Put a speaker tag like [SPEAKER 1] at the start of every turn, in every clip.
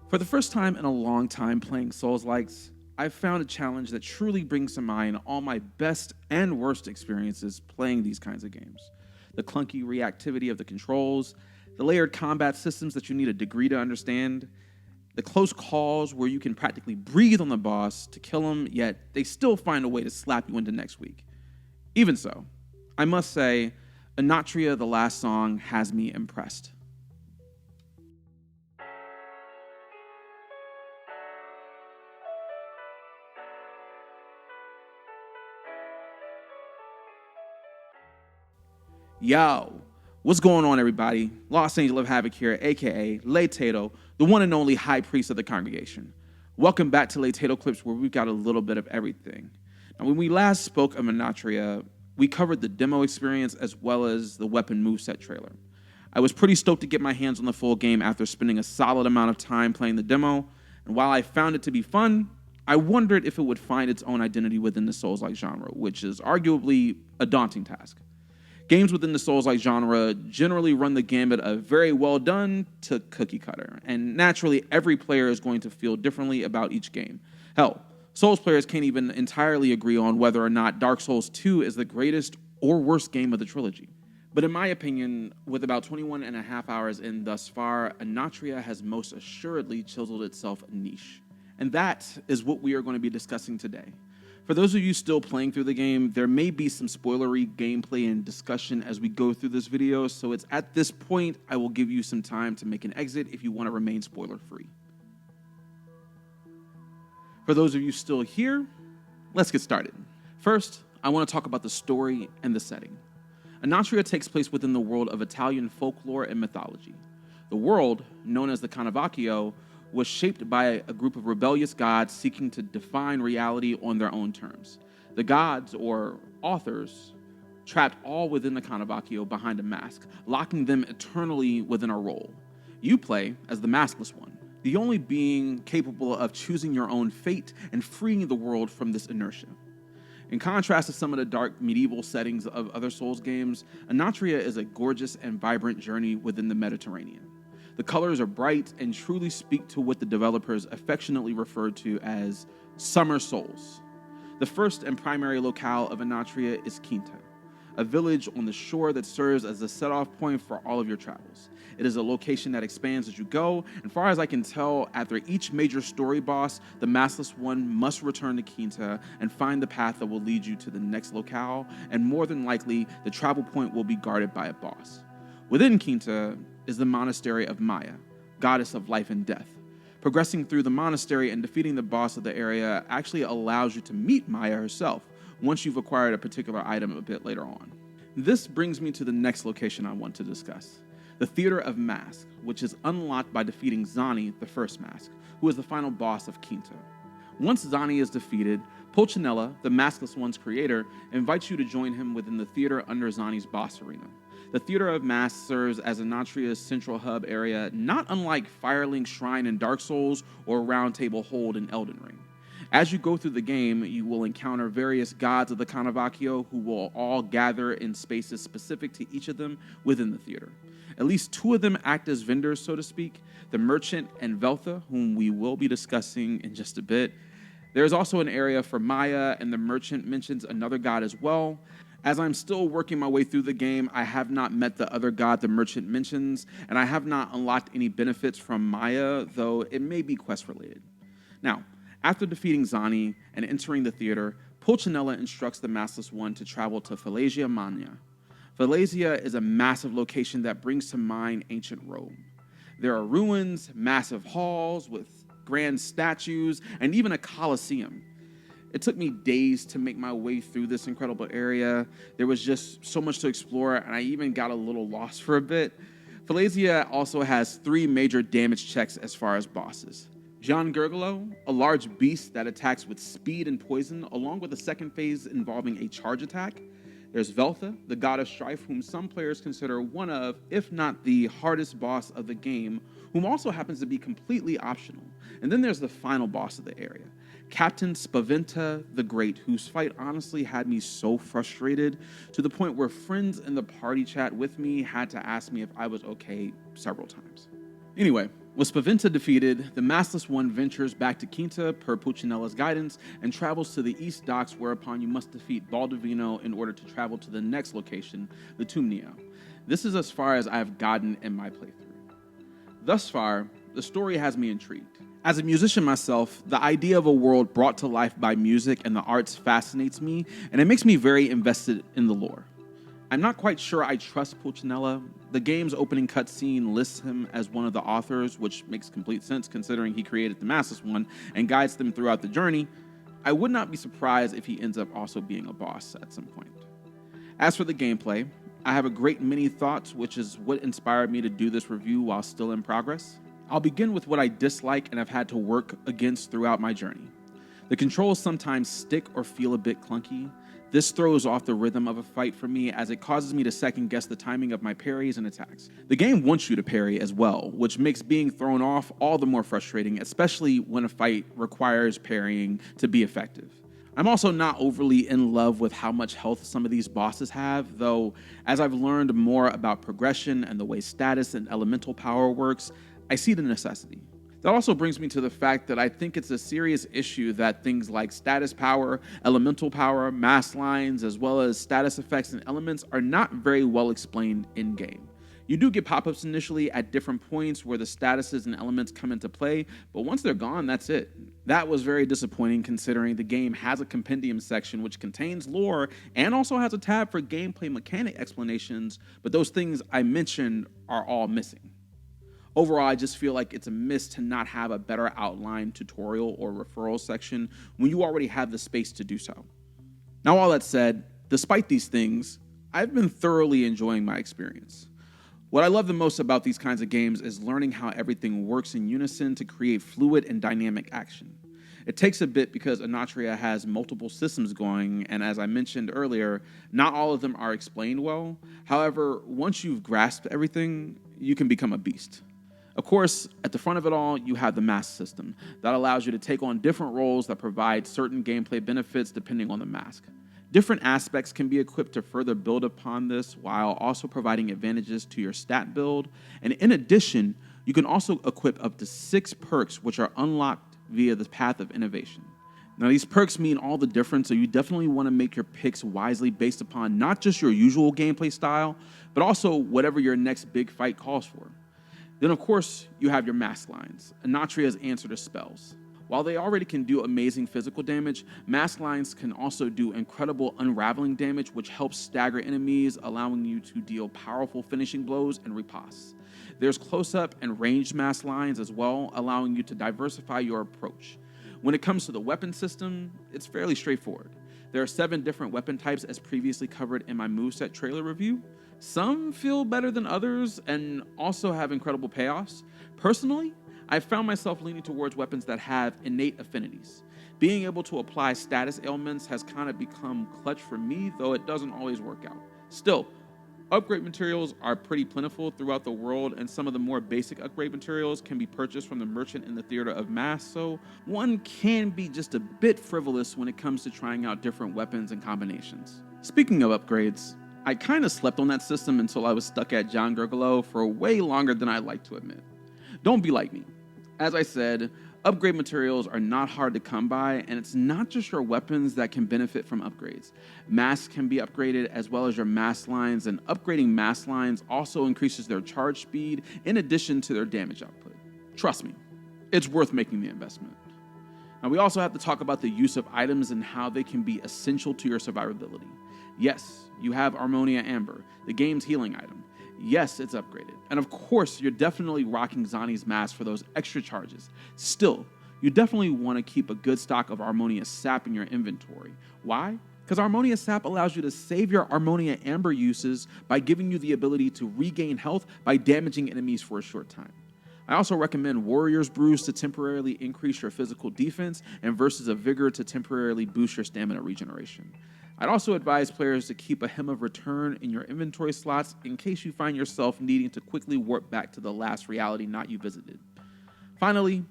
[SPEAKER 1] For the first time in a long time playing Souls-likes, I've found a challenge that truly brings to mind all my best and worst experiences playing these kinds of games. The clunky reactivity of the controls, the layered combat systems that you need a degree to understand, the close calls where you can practically breathe on the boss to kill them, yet they still find a way to slap you into next week. Even so, I must say, Enotria the Last Song has me impressed. Yo, what's going on, everybody? Los Angel of Havoc here, aka Lay Tato, the one and only high priest of the congregation. Welcome back to Lay Tato Clips, where we've got a little bit of everything. Now, when we last spoke of Enotria, we covered the demo experience as well as the weapon moveset trailer. I was pretty stoked to get my hands on the full game after spending a solid amount of time playing the demo, and while I found it to be fun, I wondered if it would find its own identity within the Souls-like genre, which is arguably a daunting task. Games within the Souls-like genre generally run the gambit of very well done to cookie cutter, and naturally every player is going to feel differently about each game. Hell, Souls players can't even entirely agree on whether or not Dark Souls 2 is the greatest or worst game of the trilogy. But in my opinion, with about 21 and a half hours in thus far, Enotria has most assuredly chiseled itself a niche. And that is what we are going to be discussing today. For those of you still playing through the game, there may be some spoilery gameplay and discussion as we go through this video, so it's at this point I will give you some time to make an exit if you want to remain spoiler-free. For those of you still here, let's get started. First, I want to talk about the story and the setting. Enotria takes place within the world of Italian folklore and mythology. The world, known as the Canovacchio, was shaped by a group of rebellious gods seeking to define reality on their own terms. The gods, or authors, trapped all within the Canovacchio behind a mask, locking them eternally within a role. You play as the Maskless One, the only being capable of choosing your own fate and freeing the world from this inertia. In contrast to some of the dark medieval settings of other Souls games, Enotria is a gorgeous and vibrant journey within the Mediterranean. The colors are bright and truly speak to what the developers affectionately referred to as Summer Souls. The first and primary locale of Enotria is Quinta, a village on the shore that serves as a set-off point for all of your travels. It is a location that expands as you go, and far as I can tell, after each major story boss, the Maskless One must return to Quinta and find the path that will lead you to the next locale, and more than likely, the travel point will be guarded by a boss. Within Quinta is the monastery of Maya, goddess of life and death. Progressing through the monastery and defeating the boss of the area actually allows you to meet Maya herself once you've acquired a particular item a bit later on. This brings me to the next location I want to discuss, the Theater of Masks, which is unlocked by defeating Zani, the first mask, who is the final boss of Quinta. Once Zani is defeated, Pulcinella, the Maskless One's creator, invites you to join him within the theater under Zani's boss arena. The Theater of Masks serves as Enotria's central hub area, not unlike Firelink Shrine in Dark Souls or Round Table Hold in Elden Ring. As you go through the game, you will encounter various gods of the Canovacchio who will all gather in spaces specific to each of them within the theater. At least two of them act as vendors, so to speak, the Merchant and Veltha, whom we will be discussing in just a bit. There is also an area for Maya, and the Merchant mentions another god as well. As I'm still working my way through the game, I have not met the other god the Merchant mentions, and I have not unlocked any benefits from Maya, though it may be quest-related. Now, after defeating Zani and entering the theater, Pulcinella instructs the Maskless One to travel to Falaisia Magna. Falaisia is a massive location that brings to mind ancient Rome. There are ruins, massive halls with grand statues, and even a Colosseum. It took me days to make my way through this incredible area. There was just so much to explore, and I even got a little lost for a bit. Falaisia also has 3 major damage checks as far as bosses. Gian Gurgolo, a large beast that attacks with speed and poison, along with a second phase involving a charge attack. There's Veltha, the god of strife, whom some players consider one of, if not the hardest boss of the game, whom also happens to be completely optional. And then there's the final boss of the area, Captain Spaventa the Great, whose fight honestly had me so frustrated to the point where friends in the party chat with me had to ask me if I was okay several times. Anyway, With Spaventa defeated, the Maskless One ventures back to Quinta per Puccinella's guidance and travels to the East Docks, whereupon you must defeat Baldovino in order to travel to the next location, the Tumnio. This is as far as I have gotten in my playthrough. Thus far, the story has me intrigued. As a musician myself, the idea of a world brought to life by music and the arts fascinates me, and it makes me very invested in the lore. I'm not quite sure I trust Pulcinella. The game's opening cutscene lists him as one of the authors, which makes complete sense considering he created the Maskless One and guides them throughout the journey. I would not be surprised if he ends up also being a boss at some point. As for the gameplay, I have a great many thoughts, which is what inspired me to do this review while still in progress. I'll begin with what I dislike and have had to work against throughout my journey. The controls sometimes stick or feel a bit clunky. This throws off the rhythm of a fight for me as it causes me to second guess the timing of my parries and attacks. The game wants you to parry as well, which makes being thrown off all the more frustrating, especially when a fight requires parrying to be effective. I'm also not overly in love with how much health some of these bosses have, though as I've learned more about progression and the way status and elemental power works, I see the necessity. That also brings me to the fact that I think it's a serious issue that things like status power, elemental power, mass lines, as well as status effects and elements are not very well explained in-game. You do get pop-ups initially at different points where the statuses and elements come into play, but once they're gone, that's it. That was very disappointing considering the game has a compendium section which contains lore and also has a tab for gameplay mechanic explanations, but those things I mentioned are all missing. Overall, I just feel like it's a miss to not have a better outlined tutorial or referral section when you already have the space to do so. Now, all that said, despite these things, I've been thoroughly enjoying my experience. What I love the most about these kinds of games is learning how everything works in unison to create fluid and dynamic action. It takes a bit because Enotria has multiple systems going, and as I mentioned earlier, not all of them are explained well. However, once you've grasped everything, you can become a beast. Of course, at the front of it all, you have the mask system that allows you to take on different roles that provide certain gameplay benefits depending on the mask. Different aspects can be equipped to further build upon this while also providing advantages to your stat build. And in addition, you can also equip up to 6 perks which are unlocked via the path of innovation. Now, these perks mean all the difference, so you definitely want to make your picks wisely based upon not just your usual gameplay style, but also whatever your next big fight calls for. Then, of course, you have your mask lines, Enotria's answer to spells. While they already can do amazing physical damage, mask lines can also do incredible unraveling damage, which helps stagger enemies, allowing you to deal powerful finishing blows and riposte. There's close-up and ranged mask lines as well, allowing you to diversify your approach. When it comes to the weapon system, it's fairly straightforward. There are 7 different weapon types as previously covered in my moveset trailer review. Some feel better than others and also have incredible payoffs. Personally, I've found myself leaning towards weapons that have innate affinities. Being able to apply status ailments has kind of become clutch for me, though it doesn't always work out. Still, upgrade materials are pretty plentiful throughout the world, and some of the more basic upgrade materials can be purchased from the merchant in the Theater of Mass, so one can be just a bit frivolous when it comes to trying out different weapons and combinations. Speaking of upgrades, I kind of slept on that system until I was stuck at John Gurgalo for way longer than I'd like to admit. Don't be like me. As I said, upgrade materials are not hard to come by, and it's not just your weapons that can benefit from upgrades. Masks can be upgraded as well as your mask lines, and upgrading mask lines also increases their charge speed in addition to their damage output. Trust me, it's worth making the investment. Now, we also have to talk about the use of items and how they can be essential to your survivability. Yes, you have Harmonia Amber, the game's healing item. Yes, it's upgraded. And of course, you're definitely rocking Zani's mask for those extra charges. Still, you definitely want to keep a good stock of Harmonia Sap in your inventory. Why? Because Harmonia Sap allows you to save your Harmonia Amber uses by giving you the ability to regain health by damaging enemies for a short time. I also recommend Warrior's Brews to temporarily increase your physical defense and Verses of Vigor to temporarily boost your stamina regeneration. I'd also advise players to keep a Hymn of Return in your inventory slots in case you find yourself needing to quickly warp back to the last reality knot you visited. Finally,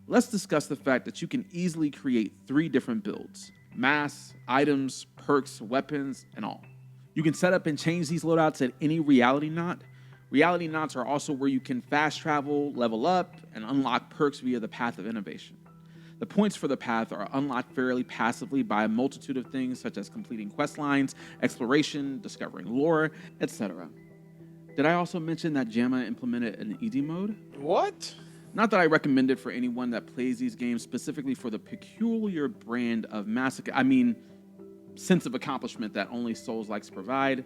[SPEAKER 1] let's discuss the fact that you can easily create 3 different builds: masks, items, perks, weapons, and all. You can set up and change these loadouts at any reality knot. Reality knots are also where you can fast travel, level up, and unlock perks via the path of innovation. The points for the path are unlocked fairly passively by a multitude of things such as completing quest lines, exploration, discovering lore, etc. Did I also mention that JAMA implemented an easy mode?
[SPEAKER 2] What?
[SPEAKER 1] Not that I recommend it for anyone that plays these games specifically for the peculiar brand of sense of accomplishment that only Souls-likes provide.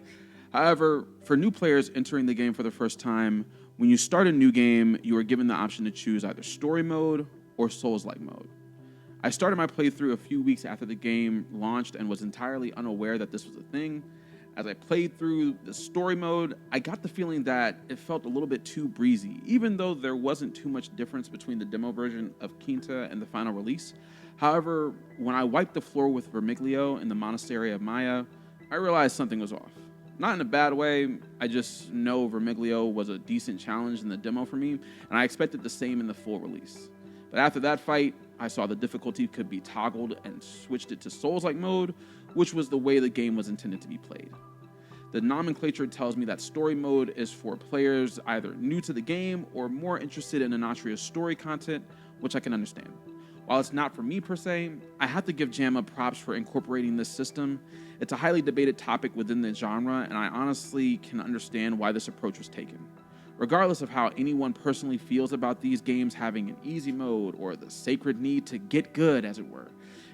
[SPEAKER 1] However, for new players entering the game for the first time, when you start a new game, you are given the option to choose either story mode or Souls-like mode. I started my playthrough a few weeks after the game launched and was entirely unaware that this was a thing. As I played through the story mode, I got the feeling that it felt a little bit too breezy, even though there wasn't too much difference between the demo version of Quinta and the final release. However, when I wiped the floor with Vermiglio in the Monastery of Maya, I realized something was off. Not in a bad way, I just know Vermiglio was a decent challenge in the demo for me, and I expected the same in the full release. But after that fight, I saw the difficulty could be toggled and switched it to Souls-like mode, which was the way the game was intended to be played. The nomenclature tells me that story mode is for players either new to the game or more interested in Enotria's story content, which I can understand. While it's not for me per se, I have to give JAMA props for incorporating this system. It's a highly debated topic within the genre, and I honestly can understand why this approach was taken. Regardless of how anyone personally feels about these games having an easy mode or the sacred need to get good, as it were,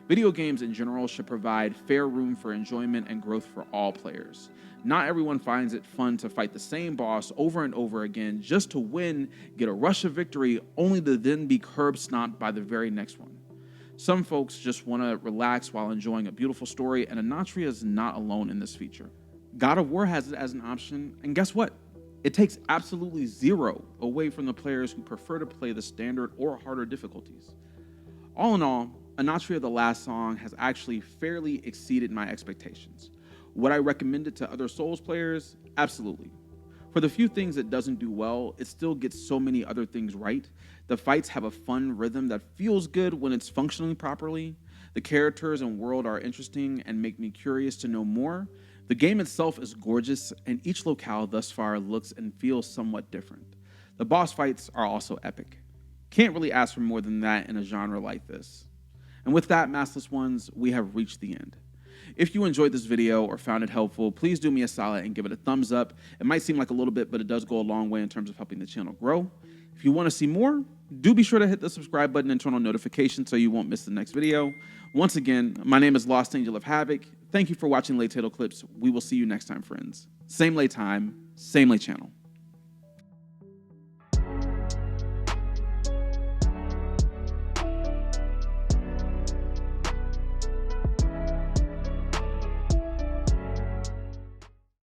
[SPEAKER 1] video games in general should provide fair room for enjoyment and growth for all players. Not everyone finds it fun to fight the same boss over and over again just to win, get a rush of victory, only to then be curb stomped by the very next one. Some folks just want to relax while enjoying a beautiful story, and Enotria is not alone in this feature. God of War has it as an option, and guess what? It takes absolutely zero away from the players who prefer to play the standard or harder difficulties. All in all, Enotria The Last Song has actually fairly exceeded my expectations. Would I recommend it to other Souls players? Absolutely. For the few things it doesn't do well, it still gets so many other things right. The fights have a fun rhythm that feels good when it's functioning properly. The characters and world are interesting and make me curious to know more. The game itself is gorgeous, and each locale thus far looks and feels somewhat different. The boss fights are also epic. Can't really ask for more than that in a genre like this. And with that, Maskless Ones, we have reached the end. If you enjoyed this video or found it helpful, please do me a solid and give it a thumbs up. It might seem like a little bit, but it does go a long way in terms of helping the channel grow. If you want to see more, do be sure to hit the subscribe button and turn on notifications so you won't miss the next video. Once again, my name is Lost Angel of Havoc. Thank you for watching Late Title Clips. We will see you next time, friends. Same late time, same late channel.